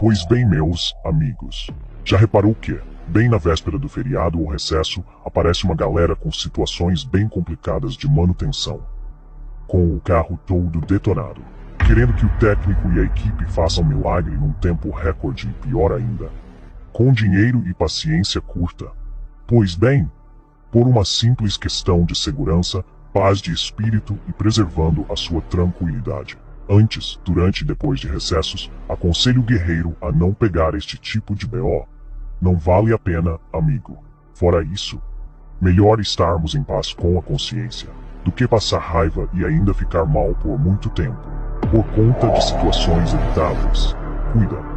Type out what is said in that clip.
Pois bem, meus amigos, já reparou que, bem na véspera do feriado ou recesso, aparece uma galera com situações bem complicadas de manutenção, com o carro todo detonado, querendo que o técnico e a equipe façam milagre num tempo recorde e pior ainda, com dinheiro e paciência curta. Pois bem, por uma simples questão de segurança, paz de espírito e preservando a sua tranquilidade. Antes, durante e depois de recessos, aconselho o guerreiro a não pegar este tipo de BO. Não vale a pena, amigo. Fora isso, melhor estarmos em paz com a consciência, do que passar raiva e ainda ficar mal por muito tempo, por conta de situações evitáveis. Cuida.